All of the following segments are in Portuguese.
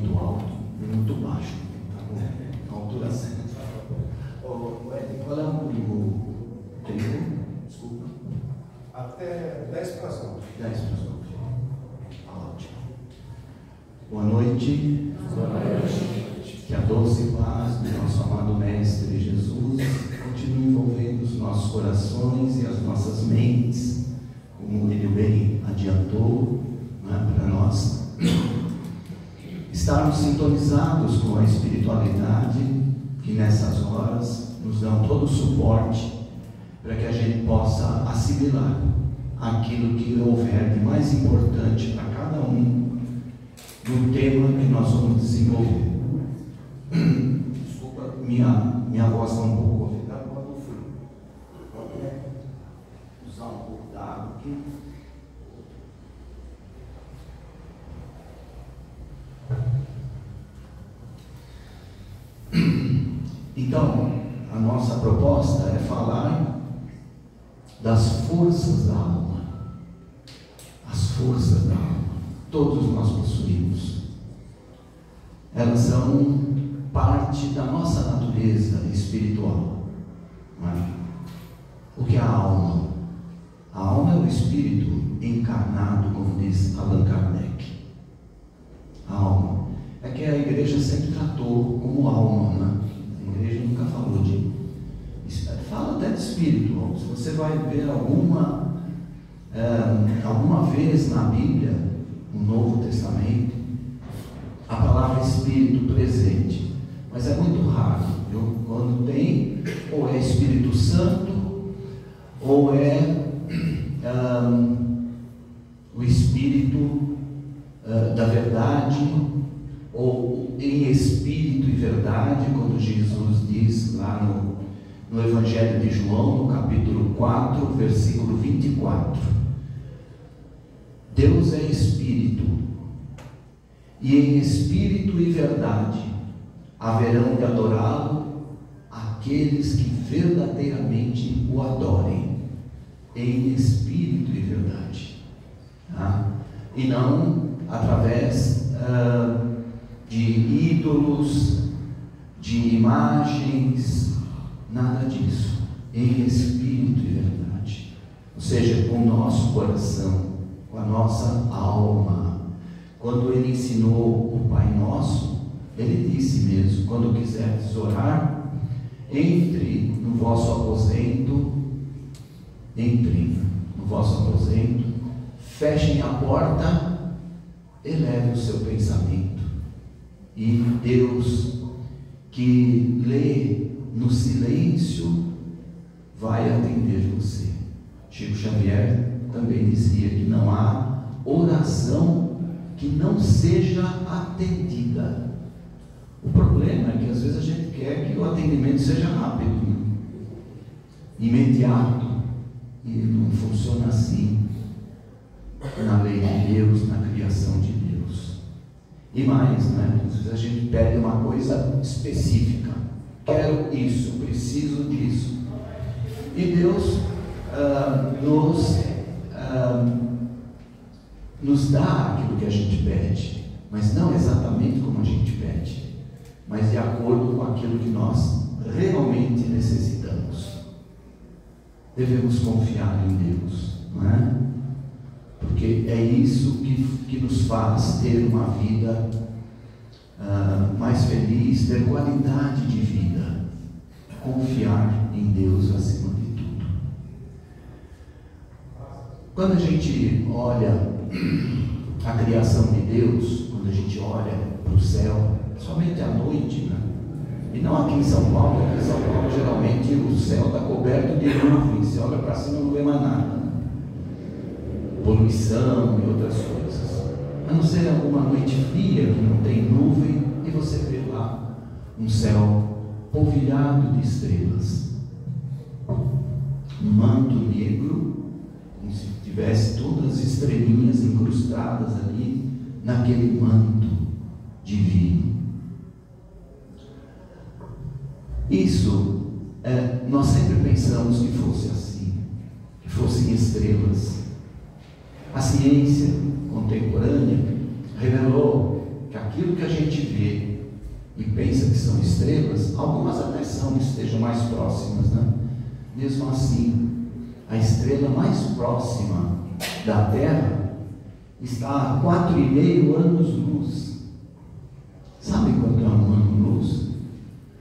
muito alto e muito baixo. Tá bom? A altura certa. Qual é o tempo? Desculpa. Até 10 para as 9. 10 para as 9. Ótimo. Boa noite. Boa noite. Que a doce paz do nosso amado Mestre Jesus continue envolvendo os nossos corações e as nossas mentes, como ele bem adiantou, para nós estarmos sintonizados com a espiritualidade que nessas horas nos dão todo o suporte para que a gente possa assimilar aquilo que houver de mais importante para cada um no tema que nós vamos desenvolver. Desculpa, minha voz está um pouco cortada por causa do frio. Vou usar um pouco da água aqui. Então, a nossa proposta é falar das forças da alma. As forças da alma. Todos nós possuímos. Elas são parte da nossa natureza espiritual. Não é? O que é a alma? A alma é o espírito encarnado, como diz Allan Kardec. A alma. É que a igreja sempre tratou como alma, né? A igreja nunca falou de... Fala até de espírito. Se você vai ver alguma vez na Bíblia, no Novo Testamento, a palavra espírito presente, mas é muito raro, viu? Quando tem, ou é Espírito Santo, ou é o Espírito da verdade, ou em Espírito e verdade, quando Jesus diz lá no Evangelho de João, no capítulo 4, versículo 24, Deus é Espírito, e em Espírito e verdade haverão de adorá-lo aqueles que verdadeiramente o adorem, em Espírito e verdade, tá? E não através de ídolos, de imagens, nada disso, em Espírito e verdade, ou seja, com o nosso coração, com a nossa alma. Quando ele ensinou o Pai Nosso, ele disse mesmo: quando quiserdes orar, entre no vosso aposento, fechem a porta, eleve o seu pensamento, e Deus, que lê no silêncio, vai atender você. Chico Xavier também dizia que não há oração que não seja atendida. O problema é que às vezes a gente quer que o atendimento seja rápido, né? Imediato, e não funciona assim na lei de Deus, na criação de Deus. E mais, né? Às vezes a gente pede uma coisa específica: quero isso, preciso disso, e Deus nos dá aquilo que a gente pede, mas não exatamente como a gente pede, mas de acordo com aquilo que nós realmente necessitamos. Devemos confiar em Deus, não é? Porque é isso que nos faz ter uma vida mais feliz, ter qualidade de vida. Confiar em Deus acima de tudo. Quando a gente olha a criação de Deus, quando a gente olha para o céu, somente à noite, né? E não aqui em São Paulo. Aqui em São Paulo geralmente o céu está coberto de nuvens, você olha para cima e não vê mais nada, né? Poluição e outras coisas. A não ser alguma noite fria que não tem nuvem, e você vê lá um céu polvilhado de estrelas, um manto negro, como se tivesse todas as estrelinhas incrustadas ali naquele manto divino. Isso, nós sempre pensamos que fosse assim, que fossem estrelas. A ciência contemporânea revelou que aquilo que a gente vê e pensa que são estrelas, algumas até são, que estejam mais próximas, né? Mesmo assim, a estrela mais próxima da Terra está a 4,5 anos-luz. Sabe quanto é um ano-luz?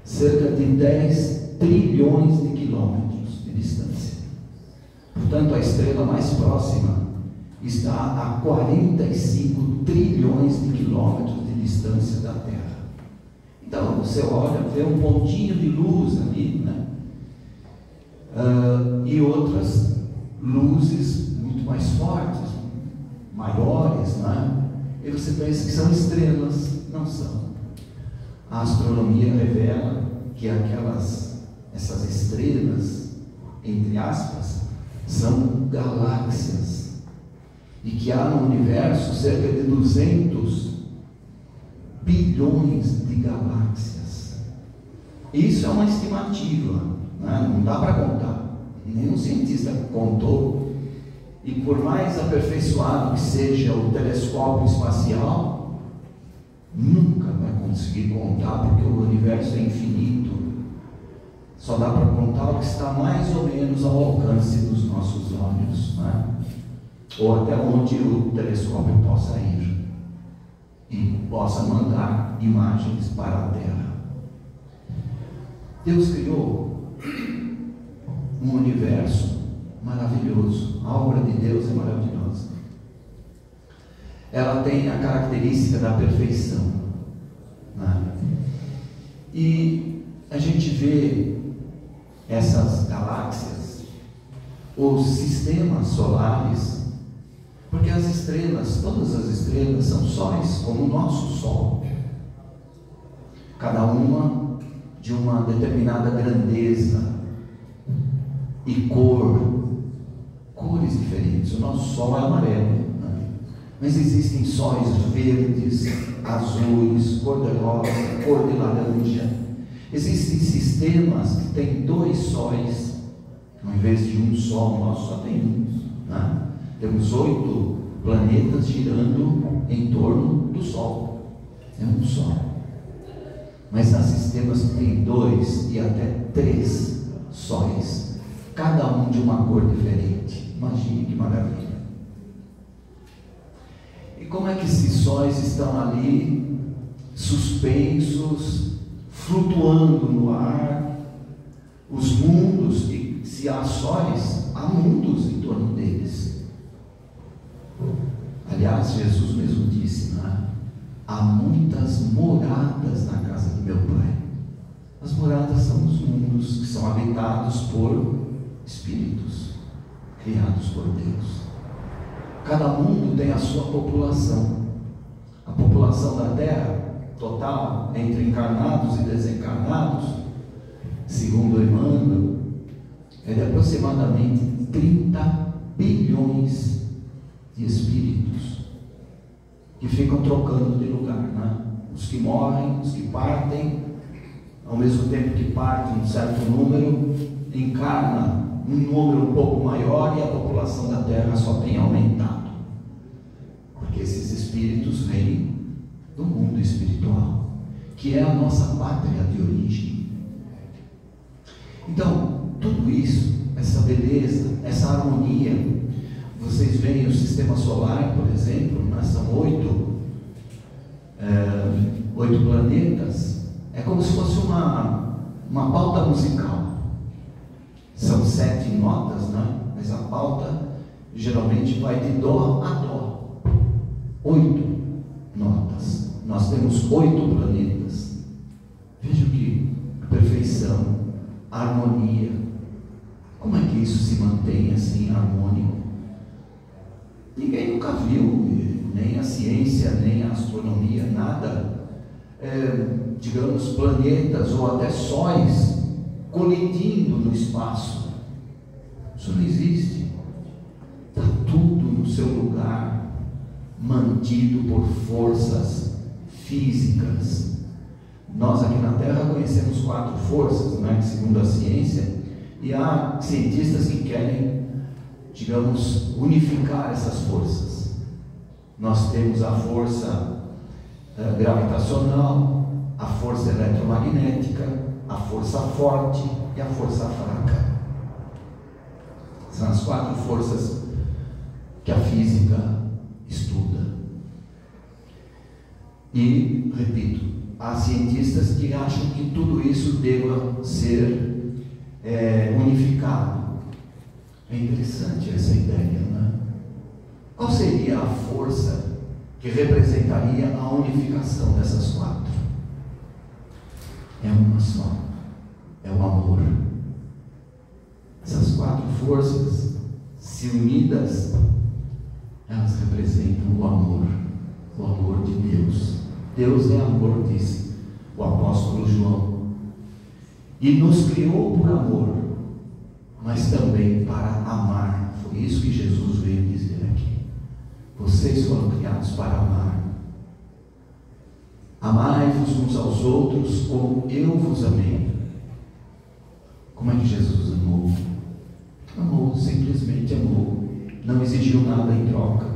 Cerca de 10 trilhões de quilômetros de distância. Portanto, a estrela mais próxima está a 45 trilhões de quilômetros de distância da Terra. Então, você olha, vê um pontinho de luz ali, né? E outras luzes muito mais fortes, maiores, né? E você pensa que são estrelas. Não são. A astronomia revela que essas estrelas, entre aspas, são galáxias, e que há no universo cerca de 200 bilhões de galáxias. Isso é uma estimativa, né? Não dá para contar, nenhum cientista contou, e por mais aperfeiçoado que seja o telescópio espacial, nunca vai conseguir contar, porque o universo é infinito. Só dá para contar o que está mais ou menos ao alcance dos nossos olhos, né? Ou até onde o telescópio possa ir e possa mandar imagens para a Terra. Deus criou um universo maravilhoso. A obra de Deus é maravilhosa. Ela tem a característica da perfeição, né? E a gente vê essas galáxias, os sistemas solares, porque as estrelas, todas as estrelas são sóis, como o nosso Sol, cada uma de uma determinada grandeza e cores diferentes. O nosso Sol é amarelo, né? Mas existem sóis verdes, azuis, cor-de-rosa, cor de laranja. Existem sistemas que têm 2 sóis, ao invés de um só. O nosso só tem um, né? Temos 8 planetas girando em torno do Sol. É um só. Mas há sistemas que têm 2 e até 3 sóis, cada um de uma cor diferente. Imagine que maravilha. E como é que esses sóis estão ali, suspensos, flutuando no ar? Os mundos, e se há sóis, há mundos em torno deles. Aliás, Jesus mesmo disse, né? Há muitas moradas na casa de meu Pai. As moradas são os mundos que são habitados por espíritos criados por Deus. Cada mundo tem a sua população. A população da Terra total, entre encarnados e desencarnados, segundo Emmanuel, é de aproximadamente 30 bilhões de espíritos que ficam trocando de lugar, né? Os que morrem, os que partem, ao mesmo tempo que partem um certo número, encarna um número um pouco maior, e a população da Terra só tem aumentado, porque esses espíritos vêm do mundo espiritual, que é a nossa pátria de origem. Então, tudo isso, essa beleza, essa harmonia, vocês veem o sistema solar, por exemplo, né? São 8 planetas. É como se fosse uma pauta musical. São 7 notas, né? Mas a pauta geralmente vai de dó a dó. 8 notas. Nós temos 8 planetas. Veja que perfeição, harmonia. Como é que isso se mantém assim harmônico? Ninguém nunca viu, nem a ciência, nem a astronomia, nada, digamos, planetas ou até sóis colidindo no espaço. Isso não existe. Está tudo no seu lugar, mantido por forças físicas. Nós aqui na Terra conhecemos 4 forças, né, segundo a ciência, e há cientistas que querem, digamos, unificar essas forças. Nós temos a força gravitacional, a força eletromagnética, a força forte e a força fraca. São as 4 forças que a física estuda. E, repito, há cientistas que acham que tudo isso deva ser unificado. É interessante essa ideia, né? Qual seria a força que representaria a unificação dessas 4? É uma só, é o amor. Essas 4 forças, se unidas, elas representam o amor de Deus. Deus é amor, diz o apóstolo João, e nos criou por amor, mas também para amar. Foi isso que Jesus veio dizer aqui. Vocês foram criados para amar. Amai-vos uns aos outros como eu vos amei. Como é que Jesus amou? Amou, simplesmente amou. Não exigiu nada em troca.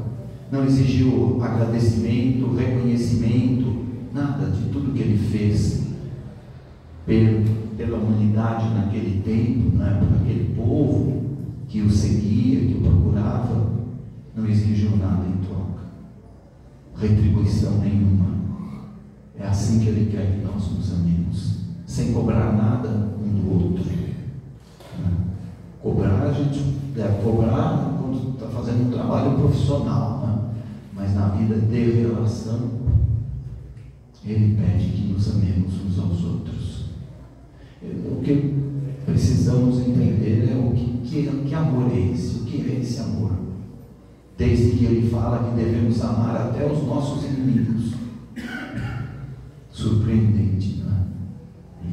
Não exigiu agradecimento, reconhecimento, nada de tudo que ele fez pela humanidade naquele tempo, né, por aquele povo que o seguia, que o procurava. Não exigiu nada em troca, retribuição nenhuma. É assim que ele quer que nós nos amemos, sem cobrar nada um do outro. Cobrar, a gente deve cobrar quando está fazendo um trabalho profissional, né? Mas na vida de relação, ele pede que nos amemos uns aos outros. O que precisamos entender é que amor é esse, o que é esse amor? Desde que ele fala que devemos amar até os nossos inimigos. Surpreendente, né?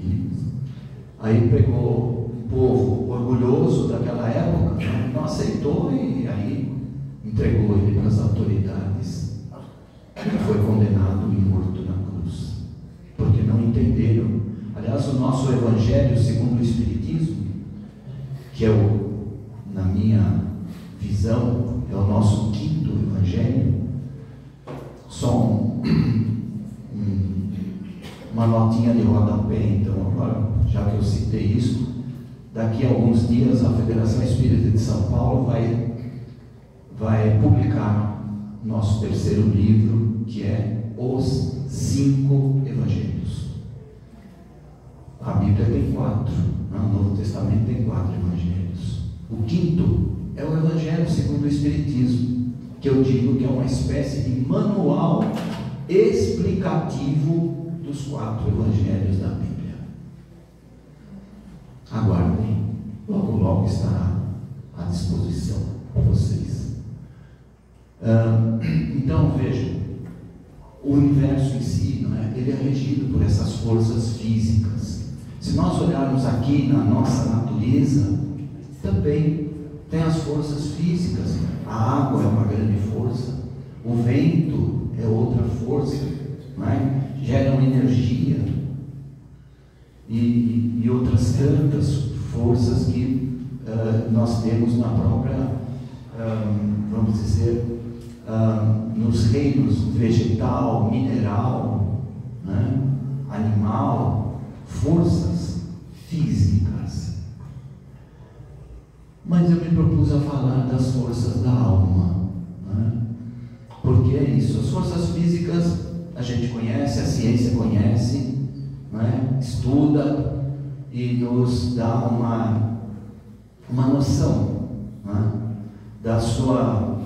E aí pegou um povo orgulhoso daquela época, não aceitou e aí entregou ele para as autoridades. Ele foi condenado e morto na cruz, porque não entenderam. Aliás, o nosso Evangelho segundo o Espiritismo, que é na minha visão, é o nosso 5º Evangelho, só uma notinha de rodapé. Então, agora, já que eu citei isso, daqui a alguns dias a Federação Espírita de São Paulo vai publicar nosso 3º livro, que é Os 5 Evangelhos. A Bíblia tem 4, o Novo Testamento tem 4 evangelhos. O 5º é o Evangelho segundo o Espiritismo, que eu digo que é uma espécie de manual explicativo dos 4 evangelhos da Bíblia. Aguardem, logo logo estará à disposição de vocês. Então vejam, o universo em si, não é? Ele é regido por essas forças físicas. Se nós olharmos aqui na nossa natureza, também tem as forças físicas. A água é uma grande força, o vento é outra força, não é? Geram energia e outras tantas forças que nós temos na própria, vamos dizer, nos reinos vegetal, mineral, né? Animal, forças físicas. Mas eu me propus a falar das forças da alma, né? Porque é isso, as forças físicas a gente conhece, a ciência conhece, né? Estuda e nos dá uma noção, né? Da sua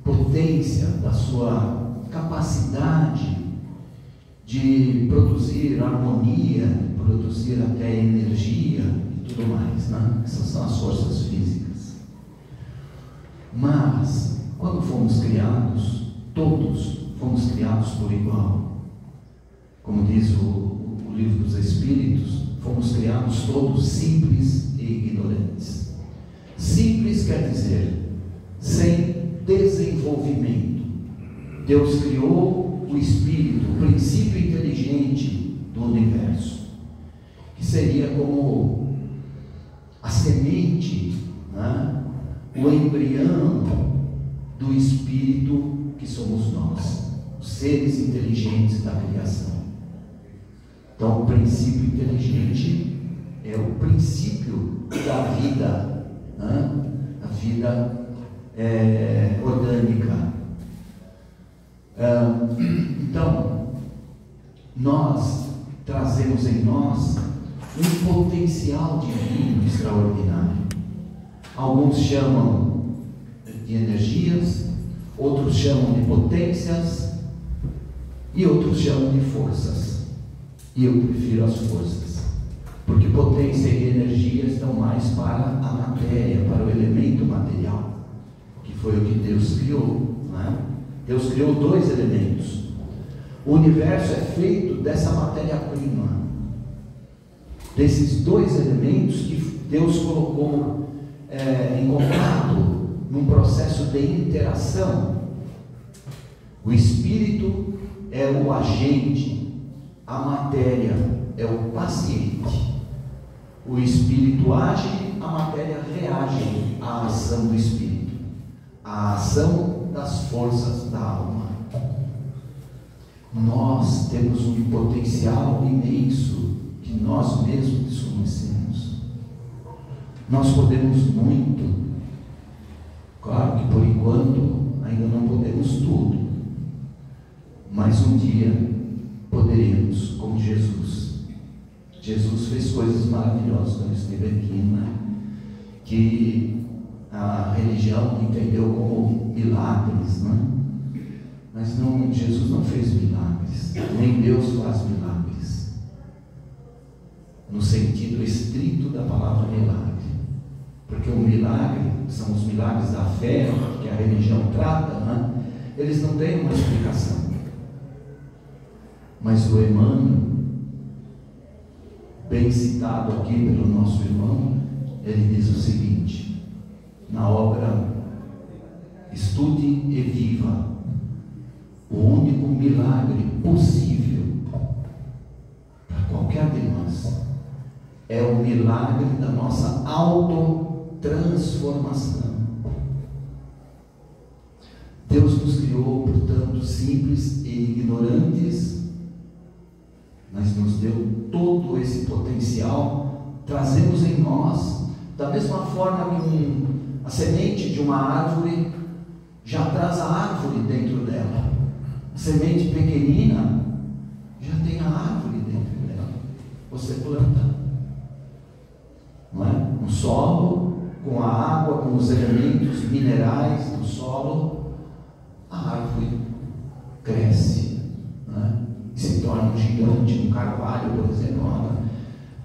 potência, da sua capacidade de produzir harmonia, de produzir até energia e tudo mais, né? Essas são as forças físicas. Mas, quando fomos criados, todos fomos criados por igual. Como diz o livro dos Espíritos, fomos criados todos simples e ignorantes. Simples quer dizer sem desenvolvimento. Deus criou o espírito, o princípio inteligente do universo, que seria como a semente, né? O embrião do espírito que somos nós, os seres inteligentes da criação. Então, o princípio inteligente é o princípio da vida, né? A vida orgânica. Então, nós trazemos em nós um potencial divino extraordinário. Alguns chamam de energias, outros chamam de potências e outros chamam de forças. E eu prefiro as forças, porque potência e energia estão mais para a matéria, para o elemento material, que foi o que Deus criou, né? Deus criou 2 elementos. O universo é feito dessa matéria-prima, desses 2 elementos que Deus colocou em contato, num processo de interação. O espírito é o agente, a matéria é o paciente. O espírito age, a matéria reage à ação do espírito, à ação das forças da alma. Nós temos um potencial imenso que nós mesmos desconhecemos. Nós podemos muito. Claro que por enquanto ainda não podemos tudo, mas um dia poderemos, como Jesus. Jesus fez coisas maravilhosas quando esteve aqui, né? Que a religião entendeu como milagres, né? Mas não, Jesus não fez milagres, nem Deus faz milagres, no sentido estrito da palavra milagre, porque o milagre são os milagres da fé, que a religião trata, né? Eles não têm uma explicação. Mas o Emmanuel, bem citado aqui pelo nosso irmão, ele diz o seguinte, na obra Estude e Viva: o único milagre possível para qualquer de nós é o milagre da nossa autotransformação. Deus nos criou, portanto, simples e ignorantes, mas nos deu todo esse potencial. Trazemos em nós, da mesma forma que a semente de uma árvore já traz a árvore dentro dela. A semente pequenina já tem a árvore dentro dela. Você planta, não é? No solo, com a água, com os elementos minerais do solo, a árvore cresce, não é? E se torna um gigante. Um carvalho, por exemplo,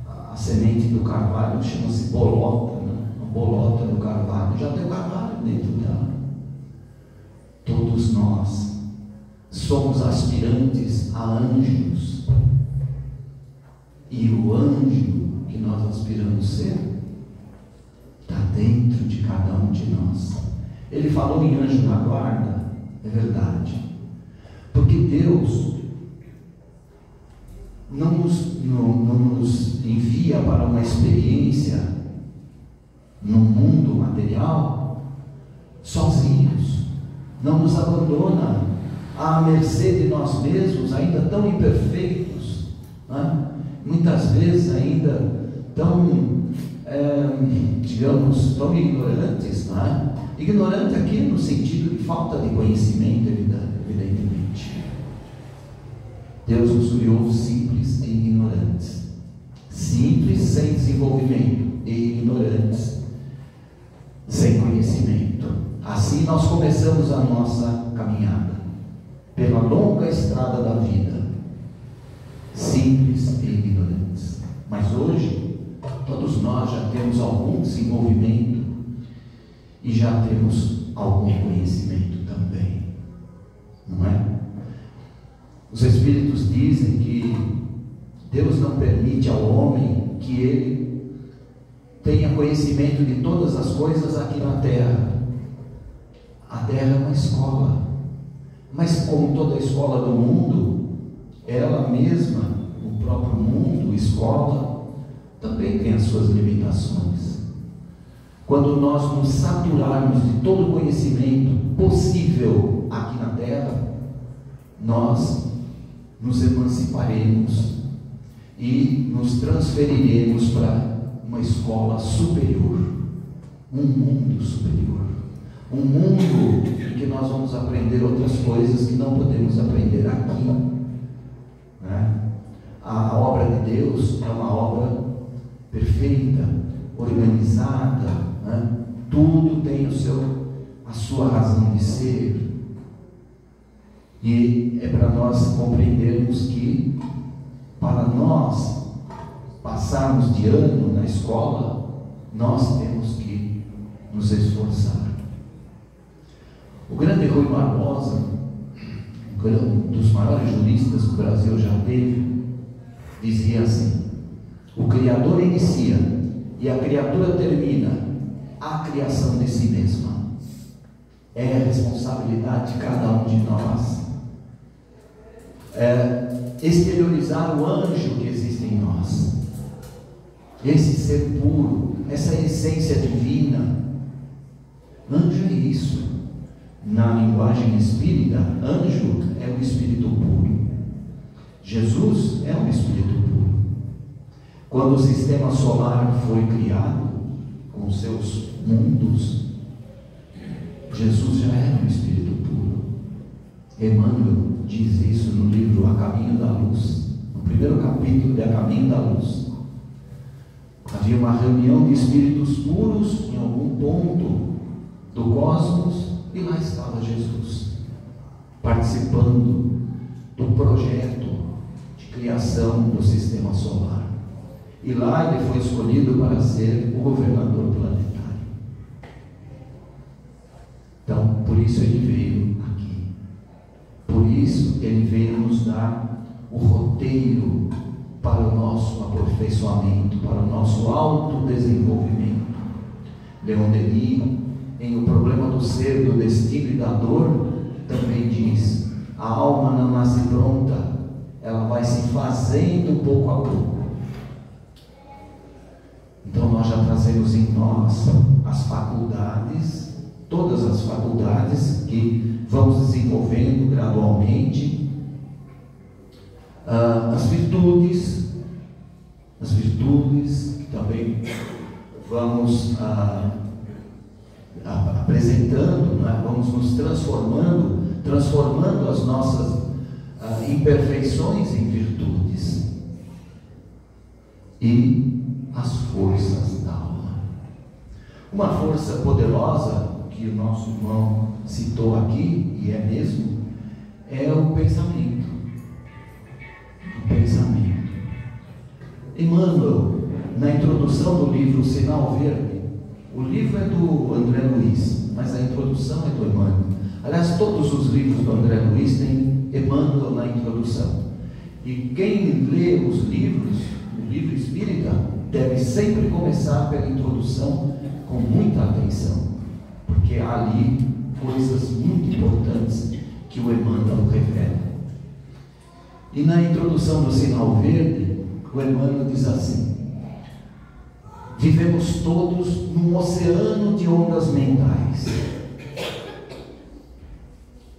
a semente do carvalho chama-se bolota, né? A bolota do carvalho já tem o carvalho dentro dela. Todos nós somos aspirantes a anjos, e o anjo que nós aspiramos ser está dentro de cada um de nós. Ele falou em anjo da guarda, é verdade, porque Deus não nos envia para uma experiência no mundo material sozinhos, não nos abandona à mercê de nós mesmos, ainda tão imperfeitos, né? Muitas vezes ainda tão, digamos, tão ignorantes, né? Ignorante aqui no sentido de falta de conhecimento, evidentemente. Deus nos criou simples e ignorantes, simples sem desenvolvimento e ignorantes sem conhecimento. Assim nós começamos a nossa caminhada pela longa estrada da vida, simples e ignorantes. Mas hoje todos nós já temos algum desenvolvimento e já temos algum conhecimento também, não é? Os Espíritos dizem que Deus não permite ao homem que ele tenha conhecimento de todas as coisas aqui na Terra. A Terra é uma escola, mas como toda escola do mundo, ela mesma, o próprio mundo, escola, também tem as suas limitações. Quando nós nos saturarmos de todo o conhecimento possível aqui na Terra, nós nos emanciparemos e nos transferiremos para uma escola superior, um mundo superior, um mundo em que nós vamos aprender outras coisas que não podemos aprender aqui, né? A obra de Deus é uma obra perfeita, organizada, né? Tudo tem a sua razão de ser. E é para nós compreendermos que, para nós passarmos de ano na escola, nós temos que nos esforçar. O grande Rui Barbosa, um dos maiores juristas que o Brasil já teve, dizia assim: o Criador inicia e a criatura termina a criação de si mesma. É a responsabilidade de cada um de nós exteriorizar o anjo que existe em nós, esse ser puro, essa essência divina. Anjo é isso. Na linguagem espírita, anjo é o espírito puro. Jesus é um espírito puro. Quando o sistema solar foi criado, com seus mundos, Jesus já era um espírito puro. Emmanuel diz isso no livro A Caminho da Luz, no primeiro capítulo de A Caminho da Luz. Havia uma reunião de espíritos puros em algum ponto do cosmos, e lá estava Jesus, participando do projeto de criação do sistema solar. E lá ele foi escolhido para ser o governador planetário. Então, por isso ele veio aqui. Por isso ele veio nos dar o roteiro para o nosso aperfeiçoamento, para o nosso autodesenvolvimento. Leon Denis, em O Problema do Ser, do Destino e da Dor, também diz: a alma não nasce pronta, ela vai se fazendo pouco a pouco. Então nós já trazemos em nós as faculdades, todas as faculdades que vamos desenvolvendo gradualmente, as virtudes que também vamos apresentando, né? Vamos nos transformando as nossas imperfeições em virtudes, e as forças da alma. Uma força poderosa que o nosso irmão citou aqui, e é mesmo, é o pensamento. O pensamento. Emmanuel, na introdução do livro Sinal Verde, o livro é do André Luiz, mas a introdução é do Emmanuel. Aliás, todos os livros do André Luiz têm Emmanuel na introdução. E quem lê os livros, o livro espírita, deve sempre começar pela introdução com muita atenção, porque há ali coisas muito importantes que o Emmanuel revela. E na introdução do Sinal Verde, o Emmanuel diz assim: vivemos todos num oceano de ondas mentais,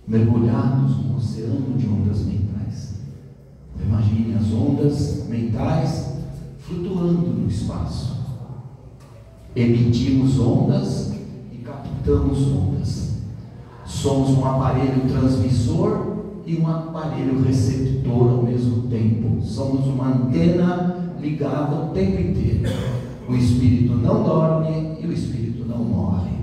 mergulhados num oceano de ondas mentais. Imagine as ondas mentais flutuando no espaço. Emitimos ondas e captamos ondas. Somos um aparelho transmissor e um aparelho receptor ao mesmo tempo. Somos uma antena ligada o tempo inteiro. O espírito não dorme e o espírito não morre.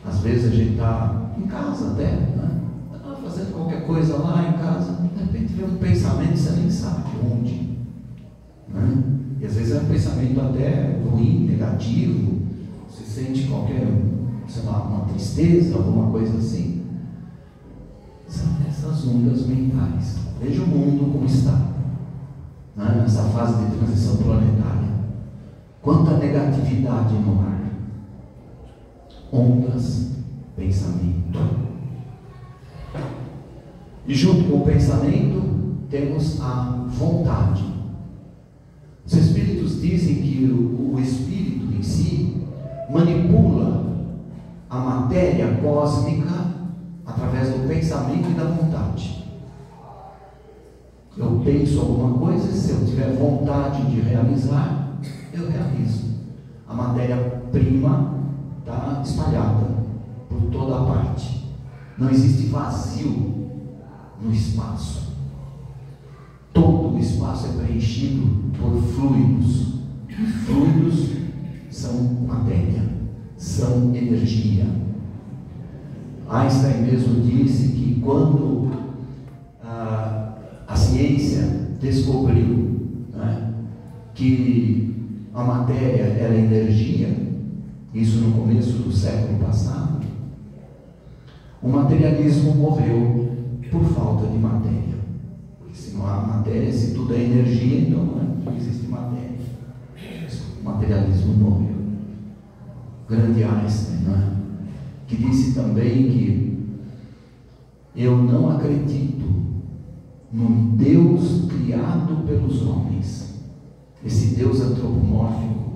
Às vezes a gente está em casa até, né? Está fazendo qualquer coisa lá em casa, de repente vem um pensamento e você nem sabe de onde, né? E às vezes é um pensamento até ruim, negativo, você sente qualquer, sei lá, uma tristeza, alguma coisa assim. São essas ondas mentais. Veja o mundo como está, né? Nessa fase de transição planetária. Quanta negatividade no ar. Ondas, pensamento. E junto com o pensamento temos a vontade. Os espíritos dizem que o espírito em si manipula a matéria cósmica através do pensamento e da vontade. Eu penso alguma coisa, se eu tiver vontade de realizar, eu realizo. A matéria-prima está espalhada por toda a parte. Não existe vazio no espaço. Todo o espaço é preenchido por fluidos. E fluidos são matéria, são energia. Einstein mesmo disse que quando a ciência descobriu, né, que a matéria era energia, isso no começo do século passado, o materialismo morreu por falta de matéria. Porque se não há matéria, se tudo é energia, então não existe matéria. O materialismo morreu. Grande Einstein, não é? Que disse também que eu não acredito num Deus criado pelos homens, esse Deus antropomórfico,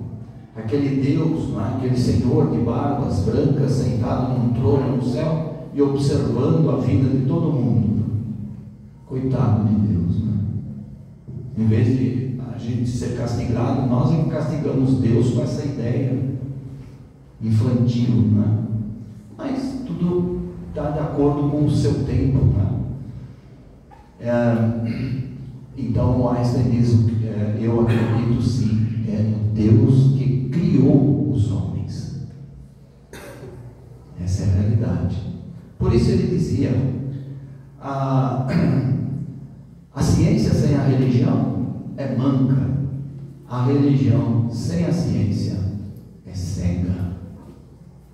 aquele Deus, não é? Aquele Senhor de barbas brancas sentado num trono no céu e observando a vida de todo mundo. Coitado de Deus, né? Em vez de a gente ser castigado, nós é que castigamos Deus com essa ideia infantil, né? Mas tudo está de acordo com o seu tempo, né? Então Einstein diz, eu acredito sim, no Deus que criou os homens. Essa é a realidade. Por isso ele dizia, a ciência sem a religião é manca, a religião sem a ciência é cega.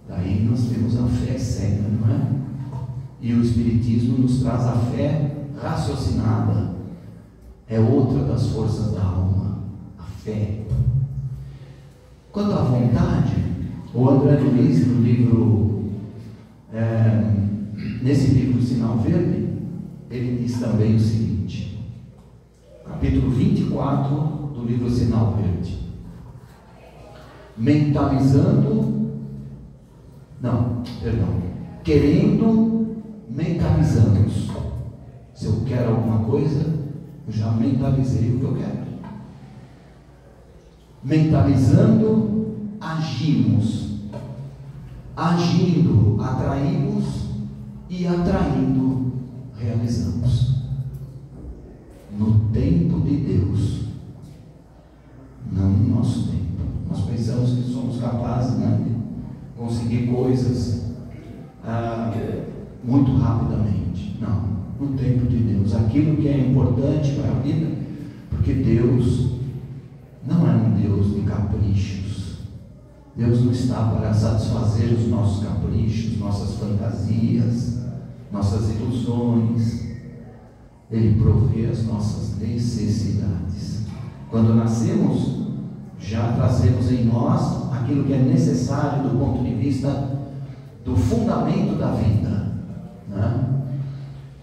Daí nós temos a fé cega, não é? E o Espiritismo nos traz a fé raciocinada. É outra das forças da alma, a fé. Quanto à vontade, o André Luiz, no livro, nesse livro Sinal Verde, ele diz também o seguinte, capítulo 24 do livro Sinal Verde: querendo, mentalizamos. Se eu quero alguma coisa, eu já mentalizei o que eu quero. Mentalizando, agimos. Agindo, atraímos, e atraindo, realizamos. No tempo de Deus, não no nosso tempo. Nós pensamos que somos capazes, né, de conseguir coisas muito rapidamente. Não, no tempo de Deus, aquilo que é importante para a vida, porque Deus não é um Deus de caprichos. Deus não está para satisfazer os nossos caprichos, nossas fantasias, nossas ilusões. Ele provê as nossas necessidades. Quando nascemos, já trazemos em nós aquilo que é necessário do ponto de vista do fundamento da vida, né?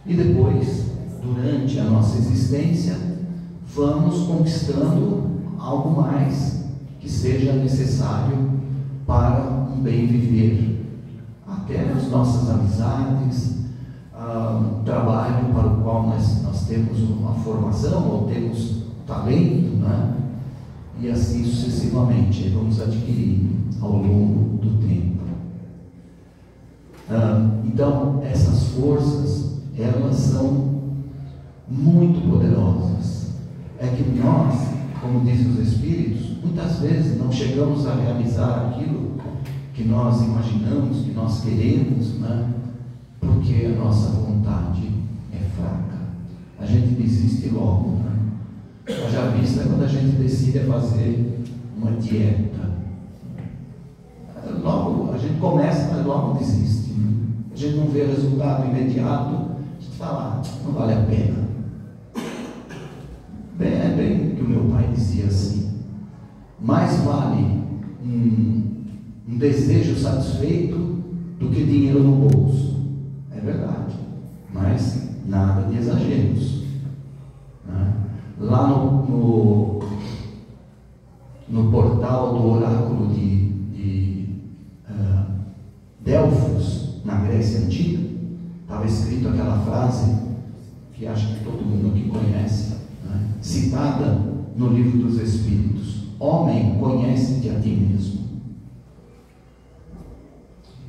E depois, durante a nossa existência, vamos conquistando algo mais que seja necessário para um bem viver, até as nossas amizades, trabalho para o qual nós temos uma formação ou temos talento, né? E assim sucessivamente vamos adquirindo ao longo do tempo. Então essas forças, elas são muito poderosas. É que nós, como dizem os Espíritos, muitas vezes não chegamos a realizar aquilo que nós imaginamos, que nós queremos, né? Porque a nossa vontade é fraca. A gente desiste logo, né? Já visto é quando a gente decide fazer uma dieta. Logo, a gente começa, mas logo desiste, né? A gente não vê resultado imediato, a gente fala, não vale a pena. É bem o que o meu pai dizia assim: mais vale um desejo satisfeito do que dinheiro no bolso. É verdade, mas nada de exageros, né? Lá no portal do oráculo de Delfos, na Grécia Antiga, estava escrito aquela frase que acho que todo mundo aqui conhece, né? Citada no Livro dos Espíritos: homem, conhece-te a ti mesmo.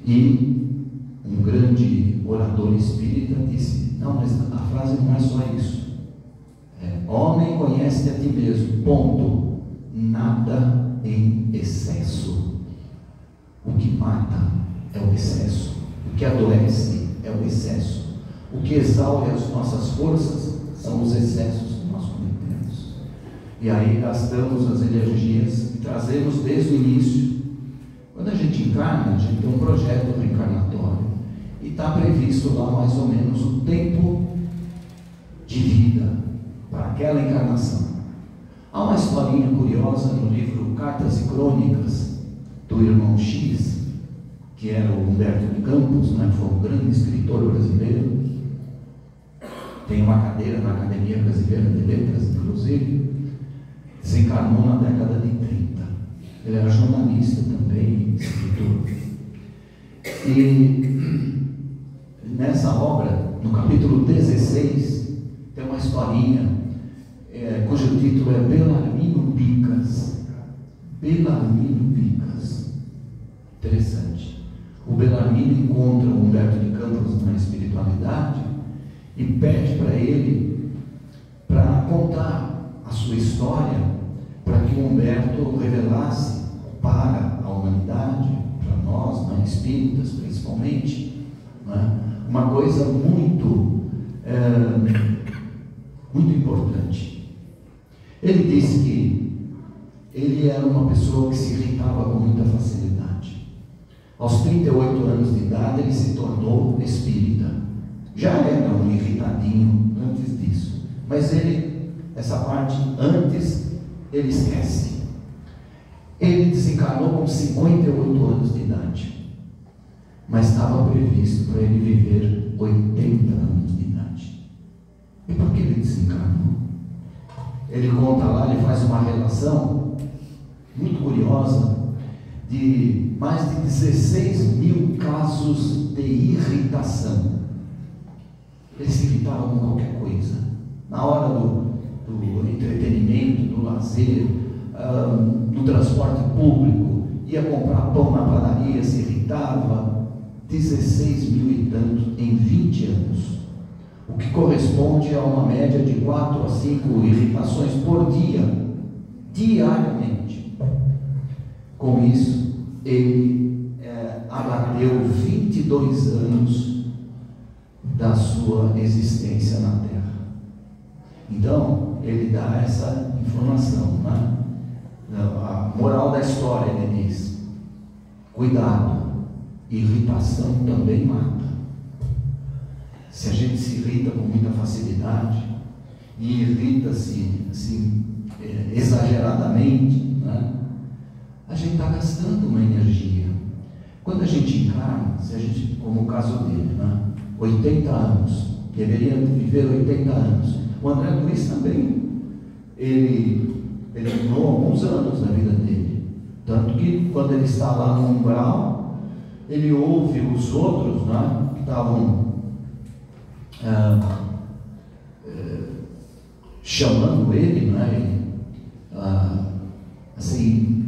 E um grande orador espírita disse: não, mas a frase não é só isso. Homem, conhece-te a ti mesmo, ponto. Nada em excesso. O que mata é o excesso. O que adoece é o excesso. O que exaure as nossas forças são os excessos que nós cometemos. E aí gastamos as energias e trazemos desde o início. Quando a gente encarna, a gente tem um projeto reencarnatório e está previsto lá mais ou menos o tempo de vida para aquela encarnação. Há uma historinha curiosa no livro Cartas e Crônicas do irmão X, que era o Humberto de Campos, né? Foi um grande escritor brasileiro, tem uma cadeira na Academia Brasileira de Letras, inclusive, desencarnou na década de 30. Ele era jornalista também, escritor. E nessa obra, no capítulo 16, tem uma historinha cujo título é Belarmino Picas. Belarmino Picas. Interessante. O Belarmino encontra o Humberto de Campos na espiritualidade e pede para ele para contar a sua história, para que o Humberto revelasse para a humanidade, para nós, né, espíritas principalmente, né, uma coisa muito importante. Ele disse que ele era uma pessoa que se irritava com muita facilidade. Aos 38 anos de idade ele se tornou espírita. Já era um irritadinho antes disso, mas essa parte antes, ele esquece. Ele desencarnou com 58 anos de idade, mas estava previsto para ele viver 80 anos de idade. E por que ele desencarnou? Ele conta lá, ele faz uma relação muito curiosa de mais de 16 mil casos de irritação. Ele se irritava com qualquer coisa. Na hora do entretenimento, do lazer, no transporte público, ia comprar pão na padaria, se irritava. 16 mil e tanto em 20 anos. O que corresponde a uma média de 4 a 5 irritações por dia, diariamente. Com isso, ele abateu 22 anos da sua existência na Terra. Então, ele dá essa informação, né? A moral da história, ele diz: cuidado, irritação também mata. Se a gente se irrita com muita facilidade e irrita-se assim, exageradamente, né? A gente está gastando uma energia. Quando a gente encarna, se a gente, como o caso dele, né? 80 anos, deveria viver 80 anos. O André Luiz também, ele terminou alguns anos da vida dele. Tanto que quando ele está lá no umbral, ele ouve os outros, né? Que estavam chamando ele, né? Assim,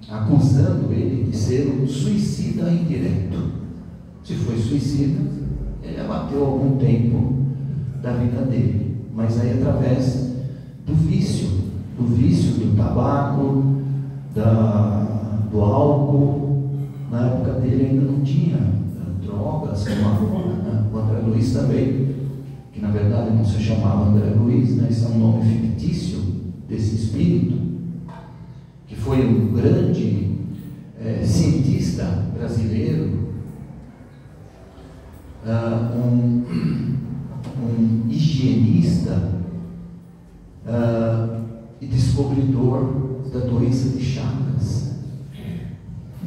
acusando ele de ser um suicida indireto. Se foi suicida, ele abateu algum tempo da vida dele, mas aí através do vício do tabaco, do álcool. Na época dele ainda não tinha drogas como agora, né? O André Luiz também, que na verdade não se chamava André Luiz, né? Esse é um nome fictício desse espírito, que foi um grande cientista brasileiro, um higienista e descobridor da doença de Chagas,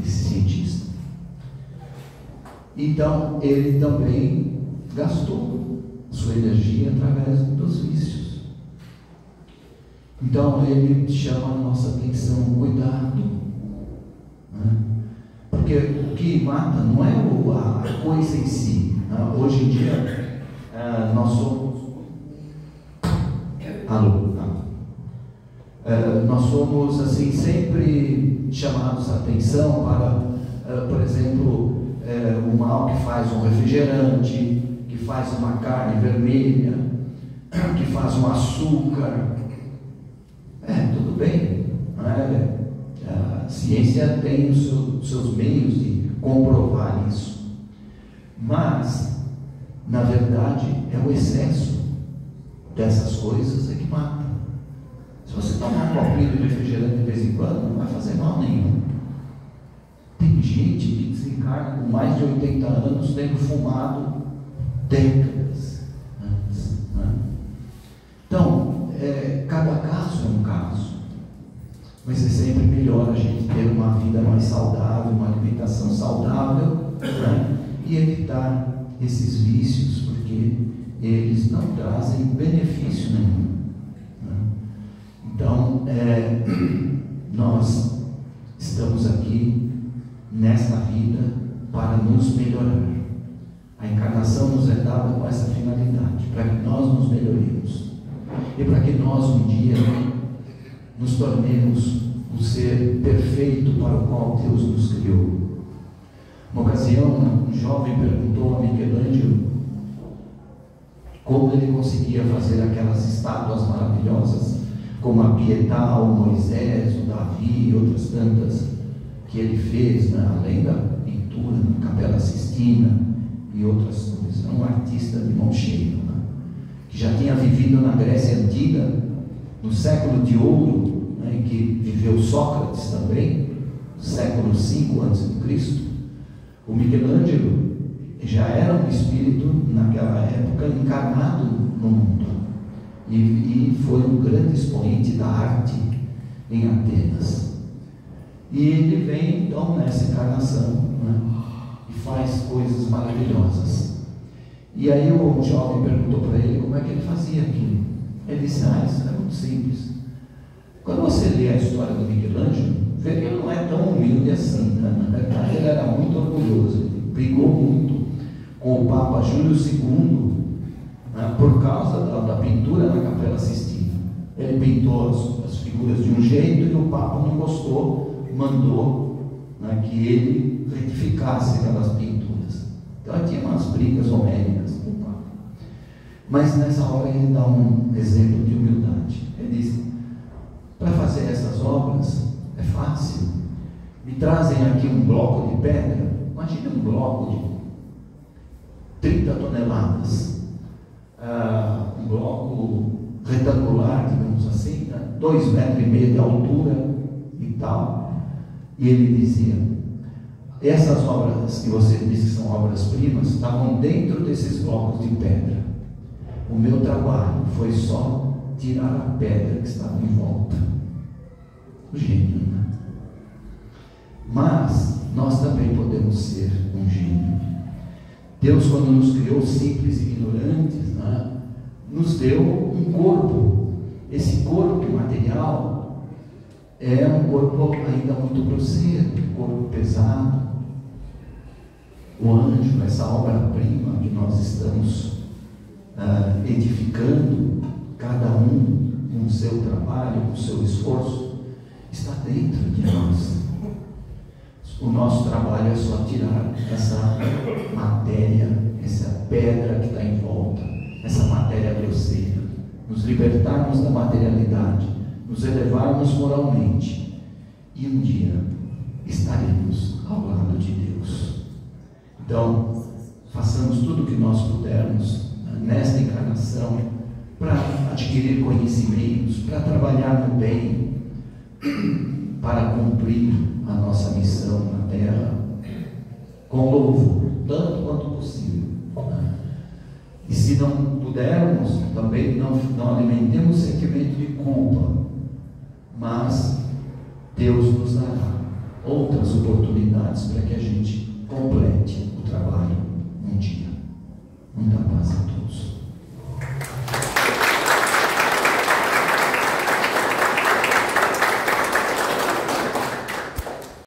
esse cientista. Então, ele também gastou sua energia através dos vícios. Então, ele chama a nossa atenção: cuidado, né? Porque o que mata não é o olhando a coisa em si. Hoje em dia, nós somos... nós somos assim, sempre chamados a atenção para, por exemplo, o mal que faz um refrigerante, que faz uma carne vermelha, que faz um açúcar. Tudo bem, não é? A ciência tem os seus meios de comprovar isso, mas na verdade é o excesso dessas coisas que mata. Se você tomar um copinho de refrigerante de vez em quando, não vai fazer mal nenhum. Tem gente que desencarna com mais de 80 anos tendo fumado décadas antes, né? Então, cada caso é um caso, mas é sempre melhor a gente ter uma vida mais saudável, uma alimentação saudável, né? E evitar esses vícios, porque eles não trazem benefício nenhum, né? Então, nós estamos aqui nesta vida para nos melhorar. A encarnação nos é dada com essa finalidade, para que nós nos melhoremos e para que nós um dia nos tornemos um ser perfeito para o qual Deus nos criou. Uma ocasião, um jovem perguntou a Michelangelo como ele conseguia fazer aquelas estátuas maravilhosas, como a Pietà, o Moisés, o Davi e outras tantas que ele fez, né? Além da pintura na Capela Sistina e outras coisas. É um artista de mão cheia, né? Que já tinha vivido na Grécia Antiga, no século de ouro, né? Em que viveu Sócrates também, século V a.C. O Michelangelo já era um espírito naquela época encarnado no mundo e foi um grande expoente da arte em Atenas. E ele vem então nessa encarnação, né, e faz coisas maravilhosas. E aí o jovem perguntou para ele como é que ele fazia aquilo. Ele disse: isso é muito simples. Quando você lê a história do Michelangelo, vê que ele não é tão humilde assim, né? Na verdade ele era muito orgulhoso, ele brigou muito com o Papa Júlio II, né, por causa da pintura na Capela Sistina. Ele pintou as figuras de um jeito e o Papa não gostou, mandou, né, que ele retificasse aquelas pinturas. Então tinha umas brigas homéricas com o Papa. Mas nessa hora ele dá um exemplo de humildade. Ele diz: para fazer essas obras é fácil. Me trazem aqui um bloco de pedra. Imagina um bloco de 30 toneladas, um bloco retangular, digamos assim, né? 2,5 metros de altura e tal. E ele dizia: essas obras que você diz que são obras-primas estavam dentro desses blocos de pedra. O meu trabalho foi só tirar a pedra que estava em volta. O gênio, né? Mas nós também podemos ser um gênio. Deus, quando nos criou simples e ignorantes, né, nos deu um corpo. Esse corpo material é um corpo ainda muito grosseiro, um corpo pesado. O anjo, essa obra-prima que nós estamos edificando, cada um com o seu trabalho, com o seu esforço, está dentro de nós. O nosso trabalho é só tirar essa matéria, essa pedra que está em volta, essa matéria grosseira, nos libertarmos da materialidade, nos elevarmos moralmente, e um dia estaremos ao lado de Deus. Então, façamos tudo o que nós pudermos nesta encarnação para adquirir conhecimentos, para trabalhar no bem, para cumprir a nossa missão na Terra com louvor, tanto quanto possível. E se não pudermos, também não alimentemos o sentimento de culpa, mas Deus nos dará outras oportunidades para que